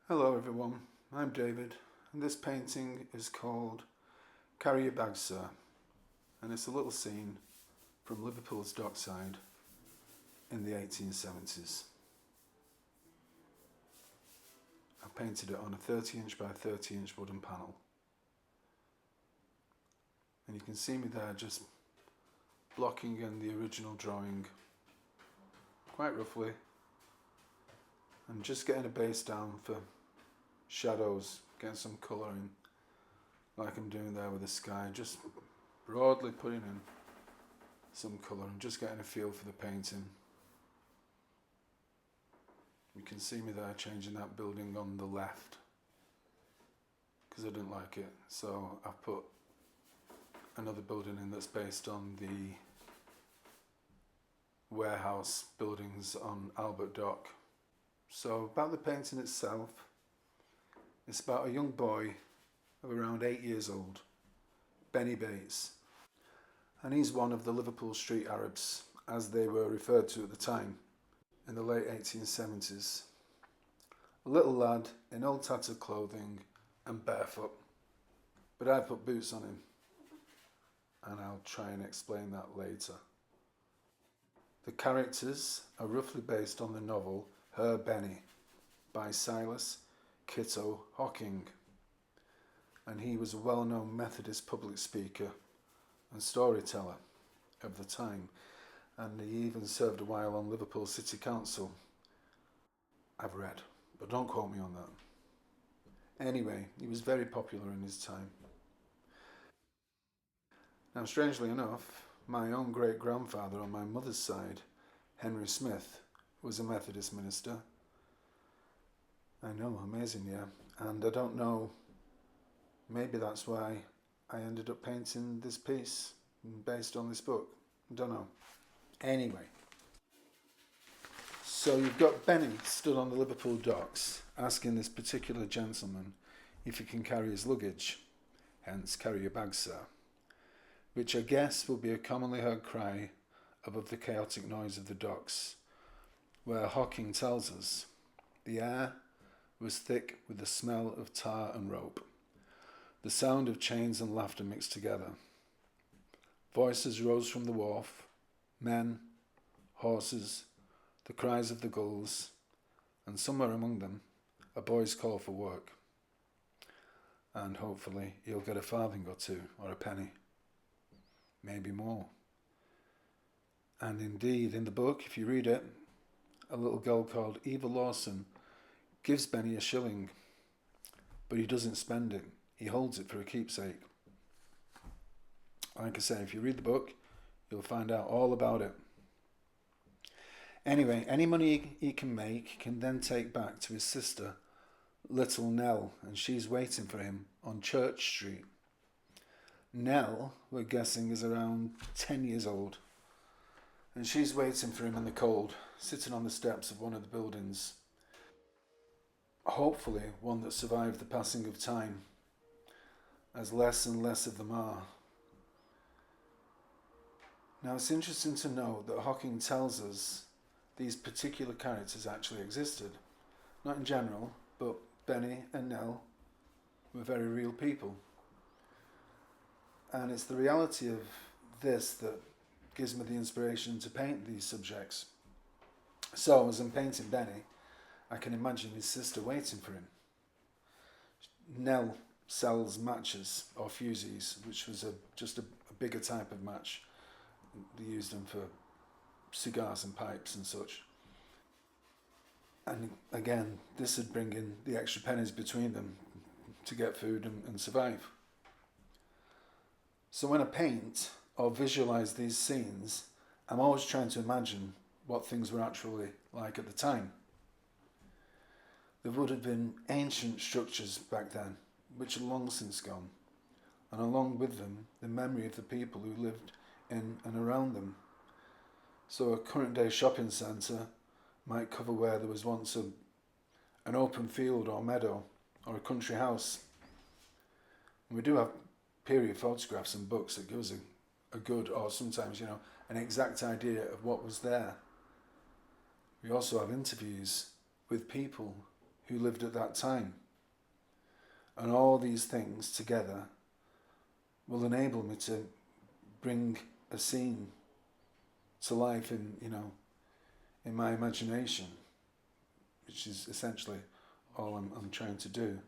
Hello everyone, I'm David and this painting is called Yer Bags Sir, and it's a little scene from Liverpool's dockside in the 1870s. I painted it on a 30-inch by 30-inch wooden panel, and you can see me there just blocking in the original drawing quite roughly and just getting a base down for shadows, getting some colour in like I'm doing there with the sky, just broadly putting in some colour and just getting a feel for the painting. You can see me there changing that building on the left because I didn't like it, so I've put another building in that's based on the warehouse buildings on Albert Dock. So about the painting itself, it's about a young boy of around 8 years old, Benny Bates, and he's one of the Liverpool street Arabs, as they were referred to at the time, in the late 1870s. A little lad in old tattered clothing and barefoot, but I put boots on him, and I'll try and explain that later. The characters are roughly based on the novel Her Benny by Silas Kitto Hocking, and he was a well-known Methodist public speaker and storyteller of the time, and he even served a while on Liverpool City Council. I've read, but don't quote me on that. Anyway, he was very popular in his time. Now, strangely enough, my own great-grandfather on my mother's side, Henry Smith, was a Methodist minister. I know, amazing, yeah. And I don't know, maybe that's why I ended up painting this piece based on this book. I don't know. Anyway, so you've got Benny stood on the Liverpool docks asking this particular gentleman if he can carry his luggage, hence carry your bags, sir, which I guess will be a commonly heard cry above the chaotic noise of the docks, where Hocking tells us the air was thick with the smell of tar and rope. The sound of chains and laughter mixed together. Voices rose from the wharf, men, horses, the cries of the gulls, and somewhere among them, a boy's call for work. And hopefully he'll get a farthing or two, or a penny, maybe more. And indeed, in the book, if you read it, a little girl called Eva Lawson gives Benny a shilling, but he doesn't spend it. He holds it for a keepsake. Like I say, if you read the book, you'll find out all about it. Anyway, any money he can make, he can then take back to his sister, Little Nell, and she's waiting for him on Church Street. Nell, we're guessing, is around 10 years old, and she's waiting for him in the cold, sitting on the steps of one of the buildings. Hopefully one that survived the passing of time, as less and less of them are. Now it's interesting to note that Hocking tells us these particular characters actually existed. Not in general, but Benny and Nell were very real people. And it's the reality of this that gives me the inspiration to paint these subjects. So as I'm painting Benny, I can imagine his sister waiting for him. Nell sells matches or fusees, which was just a bigger type of match. They used them for cigars and pipes and such. And again, this would bring in the extra pennies between them to get food and survive. So when I paint or visualise these scenes, I'm always trying to imagine what things were actually like at the time. There would have been ancient structures back then, which are long since gone, and along with them, the memory of the people who lived in and around them. So a current day shopping centre might cover where there was once an open field or meadow or a country house. And we do have period photographs and books that give us a good, or sometimes, an exact idea of what was there. We also have interviews with people who lived at that time. And all these things together will enable me to bring a scene to life in my imagination, which is essentially all I'm trying to do.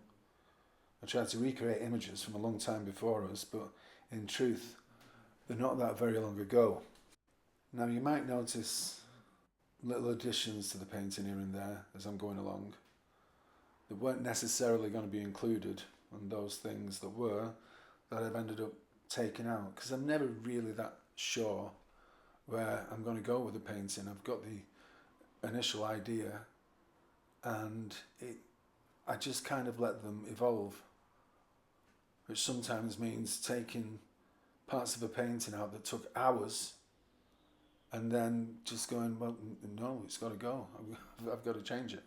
I try to recreate images from a long time before us, but in truth, they're not that very long ago. Now you might notice little additions to the painting here and there as I'm going along that weren't necessarily going to be included, and those things that were, that I've ended up taking out, because I'm never really that sure where I'm going to go with the painting. I've got the initial idea, and I just kind of let them evolve, which sometimes means taking parts of a painting out that took hours and then just going, well, no, it's got to go. I've got to change it.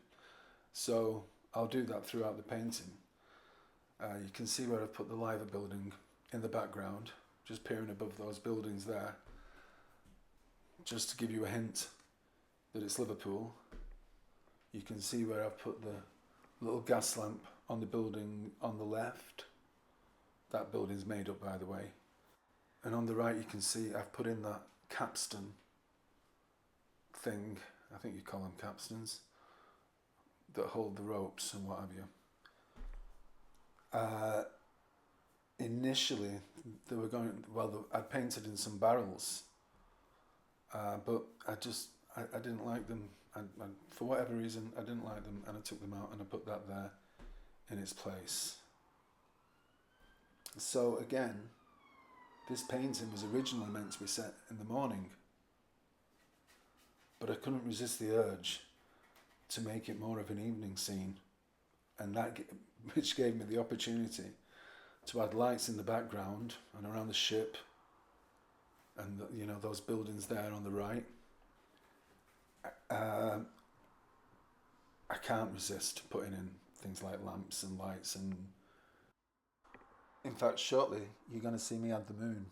So I'll do that throughout the painting. You can see where I've put the Liver building in the background, just peering above those buildings there, just to give you a hint that it's Liverpool. You can see where I've put the little gas lamp on the building on the left. That building's made up, by the way. And on the right you can see I've put in that capstan thing, I think you call them capstans, that hold the ropes and what have you. Initially they were going, well, I painted in some barrels, but I didn't like them. For whatever reason I didn't like them, and I took them out and I put that there in its place. So again, this painting was originally meant to be set in the morning, but I couldn't resist the urge to make it more of an evening scene, and which gave me the opportunity to add lights in the background and around the ship, and those buildings there on the right. I can't resist putting in things like lamps and lights, and in fact shortly you're going to see me add the moon,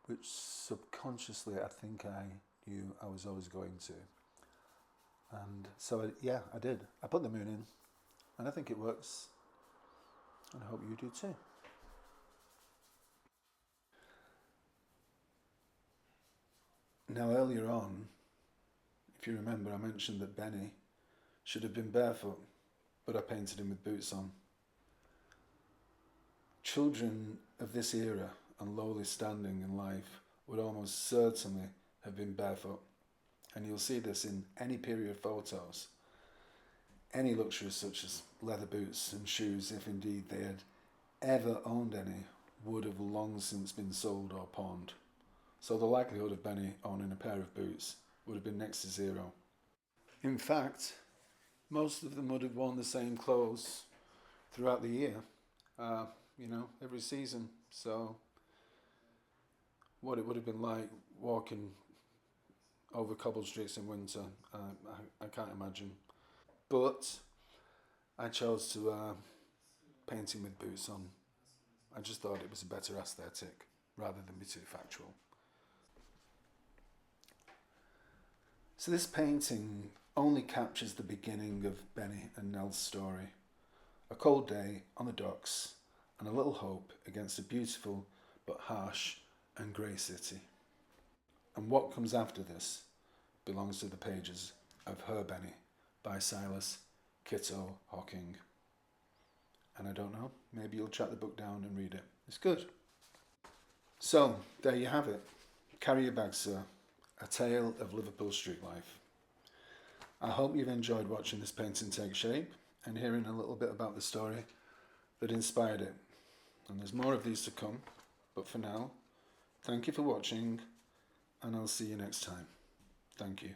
which subconsciously I think I knew I was always going to. And so I did. I put the moon in, and I think it works, and I hope you do too. Now earlier on, if you remember, I mentioned that Benny should have been barefoot, but I painted him with boots on. Children of this era and lowly standing in life would almost certainly have been barefoot, and you'll see this in any period photos. Any luxuries such as leather boots and shoes, if indeed they had ever owned any, would have long since been sold or pawned. So the likelihood of Benny owning a pair of boots would have been next to zero. In fact, most of them would have worn the same clothes throughout the year, every season. So what it would have been like walking over cobble streets in winter, I can't imagine. But I chose to paint him with boots on. I just thought it was a better aesthetic rather than be too factual. So this painting only captures the beginning of Benny and Nell's story. A cold day on the docks and a little hope against a beautiful but harsh and grey city. And what comes after this belongs to the pages of Her Benny by Silas Kitto Hocking. And I don't know, maybe you'll track the book down and read it. It's good. So, there you have it. Carry Yer Bags Sir, a tale of Liverpool street life. I hope you've enjoyed watching this painting take shape and hearing a little bit about the story that inspired it. And there's more of these to come, but for now, thank you for watching, and I'll see you next time. Thank you.